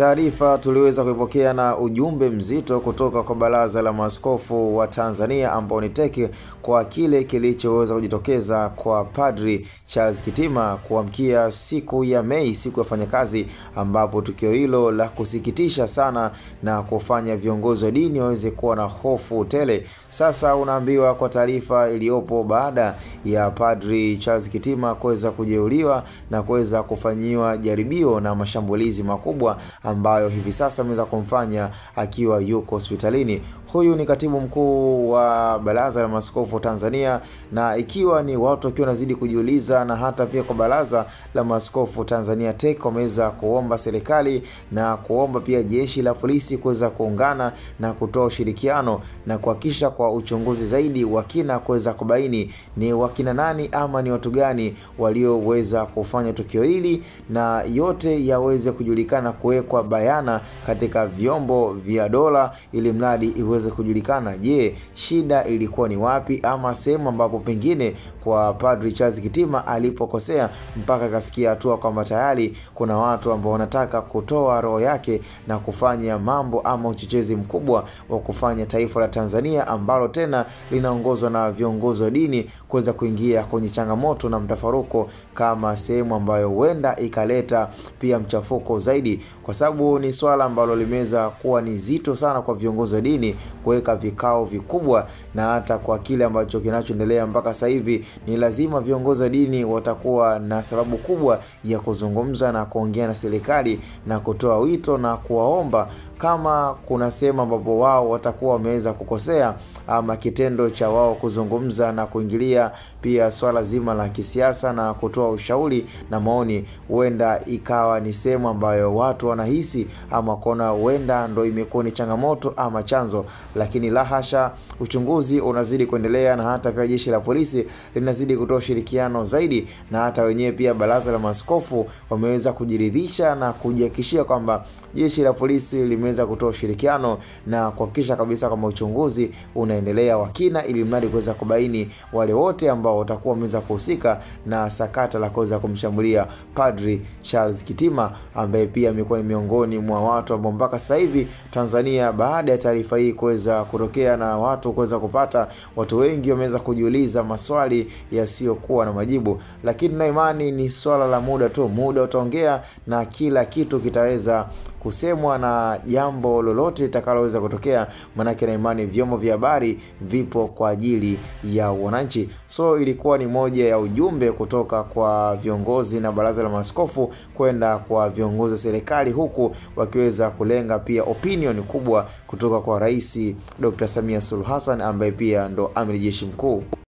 Taarifa tuliweza kuipokea na ujumbe mzito kutoka kwa Baraza la Maaskofu wa Tanzania ambao ni TEC kwa kile kilichoweza kujitokeza kwa Padri Charles Kitima kuamkia siku ya Mei, siku ya wafanyakazi, ambapo tukio hilo la kusikitisha sana na kufanya viongozi wa dini waweze kuwa na hofu tele. Sasa unaambiwa kwa taarifa iliyopo baada ya Padri Charles Kitima kuweza kujeuliwa na kuweza kufanyiwa jaribio na mashambulizi makubwa ambayo hivi sasa ameweza kumfanya akiwa yuko hospitalini. Huyu ni katibu mkuu wa Baraza la Maaskofu Tanzania, na ikiwa ni watu wakiwa nazidi kujiuliza, na hata pia kwa Baraza la Maaskofu Tanzania TEC wameweza kuomba serikali na kuomba pia jeshi la polisi kuweza kuungana na kutoa ushirikiano na kuhakikisha kwa uchunguzi zaidi wa kina kuweza kubaini ni wakina nani ama ni watu gani walioweza kufanya tukio hili, na yote yaweze kujulikana, kuwekwa bayana katika vyombo vya dola, ili mradi iweze kujulikana, je, shida ilikuwa ni wapi, ama sehemu ambapo pengine kwa Padri Charles Kitima alipokosea mpaka kafikia hatua kwamba tayari kuna watu ambao wanataka kutoa roho yake na kufanya mambo ama uchochezi mkubwa wa kufanya taifa la Tanzania ambalo tena linaongozwa na viongozi wa dini kuweza kuingia kwenye changamoto na mtafaruko kama sehemu ambayo huenda ikaleta pia mchafuko zaidi, kwa sababu ni swala ambalo limeweza kuwa ni zito sana kwa viongozi wa dini kuweka vikao vikubwa, na hata kwa kile ambacho kinachoendelea mpaka sasa hivi ni lazima viongozi wa dini watakuwa na sababu kubwa ya kuzungumza na kuongea na serikali na kutoa wito na kuwaomba kama kuna sehemu ambapo wao watakuwa wameweza kukosea, ama kitendo cha wao kuzungumza na kuingilia pia swala zima la kisiasa na kutoa ushauri na maoni, huenda ikawa ni sehemu ambayo watu wanahisi ama kuona huenda ndo imekuwa ni changamoto ama chanzo. Lakini la hasha, uchunguzi unazidi kuendelea, na hata pia jeshi la polisi linazidi kutoa ushirikiano zaidi, na hata wenyewe pia Baraza la Maaskofu wameweza kujiridhisha na kujihakikishia kwamba jeshi la polisi limeweza kutoa ushirikiano na kuhakikisha kabisa kama uchunguzi unaendelea wa kina, ili mradi kuweza kubaini wale wote ambao watakuwa wameweza kuhusika na sakata la kuweza kumshambulia Padri Charles Kitima, ambaye pia amekuwa ni miongoni mwa watu ambao mpaka sasa hivi Tanzania, baada ya taarifa hii kuweza kutokea na watu kuweza kupata, watu wengi wameweza kujiuliza maswali yasiyokuwa na majibu, lakini na imani ni swala la muda tu. Muda utaongea na kila kitu kitaweza kusemwa na jambo lolote litakaloweza kutokea, manake na imani vyombo vya habari vipo kwa ajili ya wananchi. So ilikuwa ni moja ya ujumbe kutoka kwa viongozi na Baraza la Maaskofu kwenda kwa viongozi wa serikali, huku wakiweza kulenga pia opinion kubwa kutoka kwa Rais Dr. Samia Suluhu Hassan ambaye pia ndo amiri jeshi mkuu.